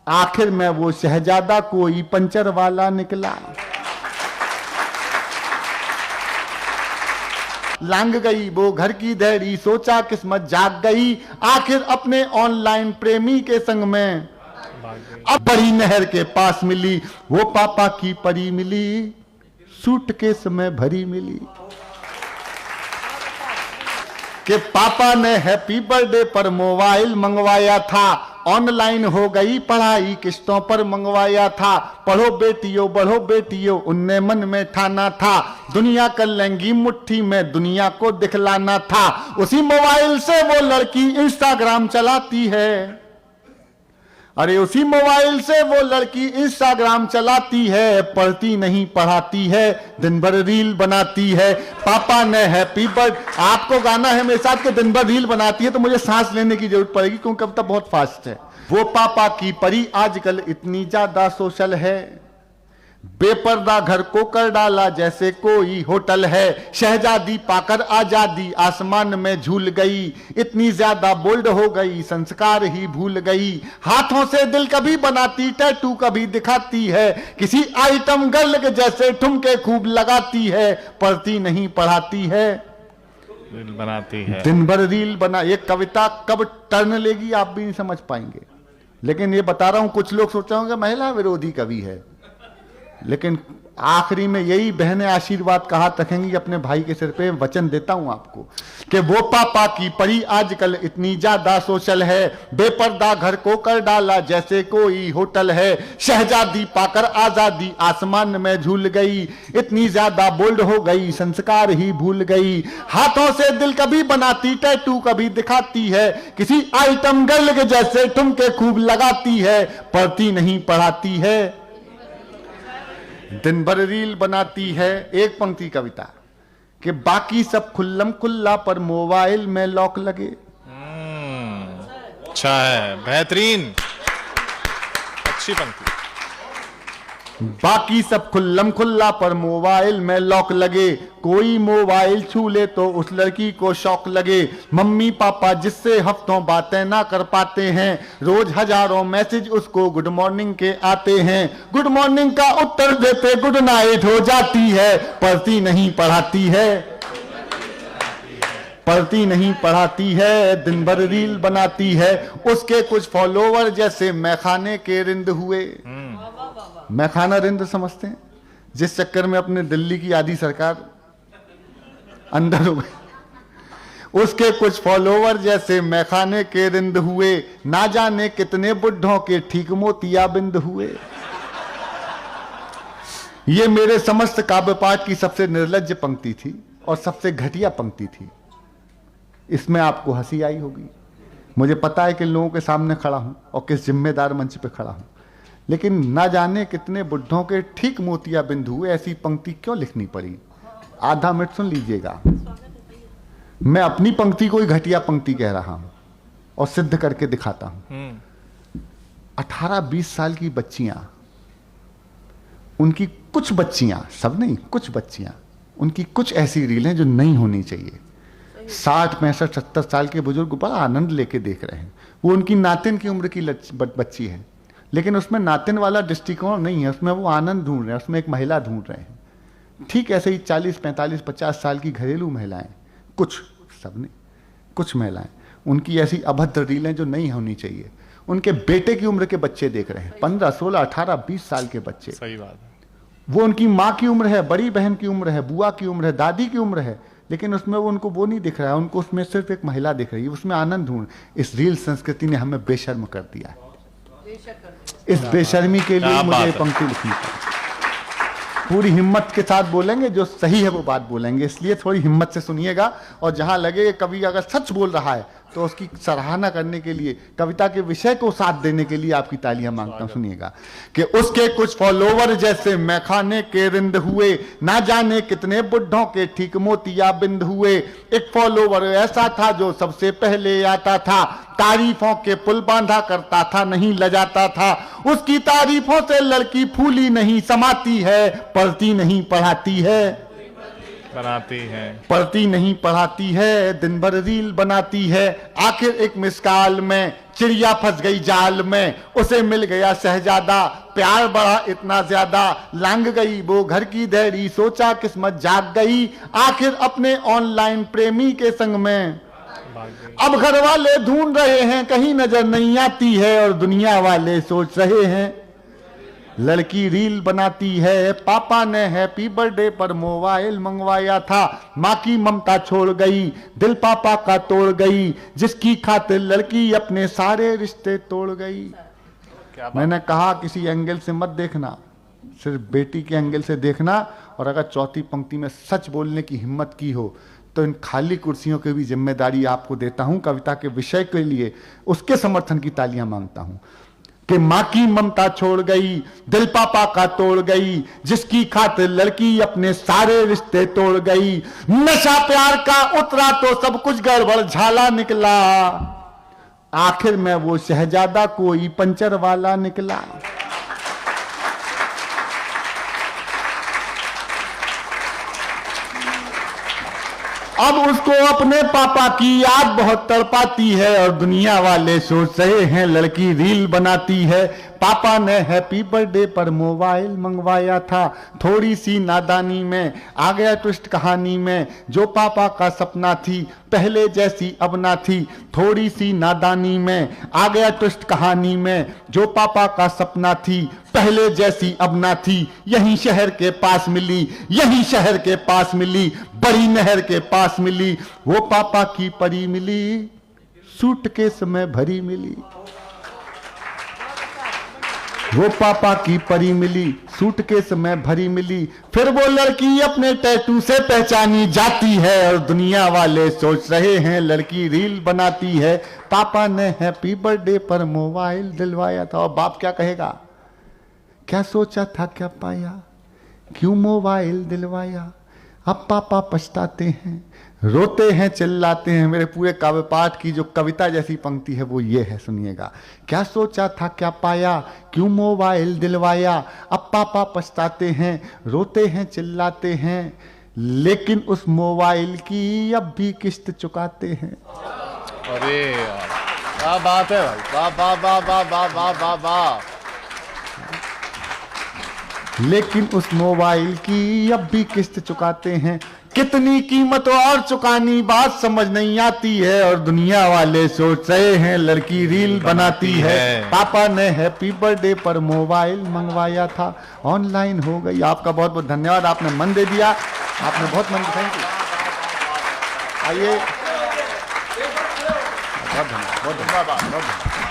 आखिर में वो शहजादा कोई पंचर वाला निकला। लांग गई वो घर की देरी, सोचा किस्मत जाग गई, आखिर अपने ऑनलाइन प्रेमी के संग में अब बड़ी नहर के पास मिली, वो पापा की परी मिली, सूटकेस में भरी मिली। कि पापा ने हैप्पी बर्थडे पर मोबाइल मंगवाया था, ऑनलाइन हो गई पढ़ाई किस्तों पर मंगवाया था, पढ़ो बेटियों उनने मन में ठाना था, दुनिया कर लेंगी मुट्ठी में दुनिया को दिखलाना था। उसी मोबाइल से वो लड़की इंस्टाग्राम चलाती है, अरे उसी मोबाइल से वो लड़की इंस्टाग्राम चलाती है, पढ़ती नहीं पढ़ाती है, दिन भर रील बनाती है। पापा ने हैप्पी बर्थडे, आपको गाना है मेरे साथ कि दिन भर रील बनाती है, तो मुझे सांस लेने की जरूरत पड़ेगी क्योंकि कविता बहुत फास्ट है। वो पापा की परी आजकल इतनी ज्यादा सोशल है, बेपर्दा घर को कर डाला जैसे कोई होटल है, शहजादी पाकर आजादी आसमान में झूल गई, इतनी ज्यादा बोल्ड हो गई संस्कार ही भूल गई, हाथों से दिल कभी बनाती टैटू कभी दिखाती है, किसी आइटम गर्ल के जैसे ठुमके खूब लगाती है, पढ़ती नहीं पढ़ाती है, रील बनाती है, दिन भर रील बना। ये कविता कब टर्न लेगी आप भी नहीं समझ पाएंगे, लेकिन ये बता रहा हूं कुछ लोग सोच रहे होंगे महिला विरोधी कवि है, लेकिन आखिरी में यही बहनें आशीर्वाद कहा रखेंगी अपने भाई के सिर पे। वचन देता हूं आपको कि वो पापा की परी आजकल इतनी ज्यादा सोशल है, बेपर्दा घर को कर डाला जैसे कोई होटल है, शहजादी पाकर आजादी आसमान में झूल गई, इतनी ज्यादा बोल्ड हो गई संस्कार ही भूल गई, हाथों से दिल कभी बनाती टैटू कभी दिखाती है, किसी आइटम गर्ल के जैसे ठुमके खूब लगाती है, पढ़ती नहीं पढ़ाती है, दिन भर रील बनाती है। एक पंक्ति कविता कि बाकी सब खुल्लम खुल्ला पर मोबाइल में लॉक लगे। अच्छा है, बेहतरीन, अच्छी पंक्ति। बाकी सब खुल्लम खुल्ला पर मोबाइल में लॉक लगे, कोई मोबाइल छू ले तो उस लड़की को शौक लगे, मम्मी पापा जिससे हफ्तों बातें ना कर पाते हैं, रोज हजारों मैसेज उसको गुड मॉर्निंग के आते हैं, गुड मॉर्निंग का उत्तर देते गुड नाइट हो जाती है, पढ़ती नहीं पढ़ाती है, पढ़ती नहीं पढ़ाती है, दिन भर रील बनाती है। उसके कुछ फॉलोवर जैसे मैखाने के रिंद हुए। मैखाना रिंद समझते हैं, जिस चक्कर में अपने दिल्ली की आधी सरकार अंदर हो गई। उसके कुछ फॉलोवर जैसे मैखाने के रिंद हुए, ना जाने कितने बुढ़ों के ठीक मोतियाबिंद हुए। ये मेरे समस्त काव्य पाठ की सबसे निर्लज्ज पंक्ति थी और सबसे घटिया पंक्ति थी। इसमें आपको हंसी आई होगी, मुझे पता है कि लोगों के सामने खड़ा हूं और किस जिम्मेदार मंच पे खड़ा हूं, लेकिन ना जाने कितने बुढ़ों के ठीक मोतियाबिंद हुए, ऐसी पंक्ति क्यों लिखनी पड़ी। आधा मिनट सुन लीजिएगा, मैं अपनी पंक्ति को ही घटिया पंक्ति कह रहा हूं और सिद्ध करके दिखाता हूं। 18-20 साल की बच्चियां, उनकी कुछ बच्चियां, सब नहीं, कुछ बच्चियां, उनकी कुछ ऐसी रील हैं जो नहीं होनी चाहिए। 60, 65, 70 साल के बुजुर्ग बड़ा आनंद लेके देख रहे हैं, वो उनकी नातिन की उम्र की बच्ची है, लेकिन उसमें नातिन वाला दृष्टिकोण नहीं है, उसमें वो आनंद ढूंढ रहे हैं, उसमें एक महिला ढूंढ रहे हैं। ठीक ऐसे ही 40, 45, 50 साल की घरेलू महिलाएं, कुछ, सब नहीं, कुछ महिलाएं, उनकी ऐसी अभद्र रीलें जो नहीं होनी चाहिए। उनके बेटे की उम्र के बच्चे देख रहे हैं, 15, 16, 18, 20 साल के बच्चे। सही बात है। वो उनकी माँ की उम्र है, बड़ी बहन की उम्र है, बुआ की उम्र है, दादी की उम्र है, लेकिन उसमें वो उनको वो नहीं दिख रहा है, उनको उसमें सिर्फ एक महिला दिख रही है, उसमें आनंद ढूंढ। इस रील संस्कृति ने हमें बेशर्म कर दिया है। इस बेशर्मी के लिए मुझे पंक्ति लिखनी पड़ी। पूरी हिम्मत के साथ बोलेंगे, जो सही है वो बात बोलेंगे, इसलिए थोड़ी हिम्मत से सुनिएगा। और जहां लगे कवि अगर सच बोल रहा है तो उसकी सराहना करने के लिए, कविता के विषय को साथ देने के लिए आपकी तालियां मांगता हूं। सुनिएगा कि उसके कुछ फॉलोवर जैसे मैखाने के रिंद हुए, ना जाने कितने बुढ़ों के ठीक मोतियाबिंद हुए। एक फॉलोवर ऐसा था जो सबसे पहले आता था, तारीफों के पुल बांधा करता था, नहीं लजाता था। उसकी तारीफों से लड़की फूली नहीं समाती है, पढ़ती नहीं पढ़ाती है, बनाती है, पढ़ती नहीं पढ़ाती है, दिन भर रील बनाती है। आखिर एक मिस कॉल में चिड़िया फंस गई जाल में, उसे मिल गया शहजादा, प्यार बढ़ा इतना ज्यादा, लांग गई वो घर की देरी, सोचा किस्मत जाग गई, आखिर अपने ऑनलाइन प्रेमी के संग में। अब घर वाले ढूंढ रहे हैं, कहीं नजर नहीं आती है, और दुनिया वाले सोच रहे हैं लड़की रील बनाती है। पापा ने हैप्पी बर्थडे पर मोबाइल मंगवाया था, माँ की ममता छोड़ गई, दिल पापा का तोड़ गई, जिसकी खातिर लड़की अपने सारे रिश्ते तोड़ गई। मैंने कहा किसी एंगल से मत देखना, सिर्फ बेटी के एंगल से देखना, और अगर चौथी पंक्ति में सच बोलने की हिम्मत की हो तो इन खाली कुर्सियों की भी जिम्मेदारी आपको देता हूं कविता के विषय के लिए, उसके समर्थन की तालियां मांगता हूं कि माँ की ममता छोड़ गई, दिल पापा का तोड़ गई, जिसकी खातिर लड़की अपने सारे रिश्ते तोड़ गई। नशा प्यार का उतरा तो सब कुछ गड़बड़ झाला निकला, आखिर में वो शहजादा कोई पंचर वाला निकला। अब उसको अपने पापा की याद बहुत तड़पाती है, और दुनिया वाले सोच रहे हैं लड़की रील बनाती है। पापा ने हैप्पी बर्थडे पर मोबाइल मंगवाया था, थोड़ी सी नादानी में आ गया ट्विस्ट कहानी में, जो पापा का सपना थी पहले जैसी अब ना थी। थोड़ी सी नादानी में आ गया ट्विस्ट कहानी में, जो पापा का सपना थी पहले जैसी अब ना थी। यहीं शहर के पास मिली, यहीं शहर के पास मिली, बड़ी नहर के पास मिली, वो पापा की परी मिली, सूटकेस में भरी मिली। वो पापा की परी मिली, सूटकेस में भरी मिली। फिर वो लड़की अपने टैटू से पहचानी जाती है, और दुनिया वाले सोच रहे हैं लड़की रील बनाती है। पापा ने हैप्पी बर्थडे पर मोबाइल दिलवाया था, और बाप क्या कहेगा, क्या सोचा था क्या पाया, क्यों मोबाइल दिलवाया। अब पापा पछताते हैं, रोते हैं, चिल्लाते हैं। मेरे पूरे काव्य पाठ की जो कविता जैसी पंक्ति है वो ये है, सुनिएगा। क्या सोचा था क्या पाया, क्यों मोबाइल दिलवाया। अब पापा पछताते हैं, रोते हैं, चिल्लाते हैं, लेकिन उस मोबाइल की अब भी किस्त चुकाते हैं। अरे यार क्या बात है भाई, वाह वाह वाह वाह वाह वाह वाह वाह। लेकिन उस मोबाइल की अब भी किस्त चुकाते हैं। कितनी कीमत और चुकानी बात समझ नहीं आती है, और दुनिया वाले सोच रहे हैं लड़की रील बनाती है। पापा ने हैप्पी बर्थडे पर मोबाइल मंगवाया था, ऑनलाइन हो गई। आपका बहुत बहुत धन्यवाद, आपने मन दे दिया, आपने बहुत मन। Thank you. आइए, बहुत धन्यवाद, बहुत धन्यवाद, बहुत धन्यवाद।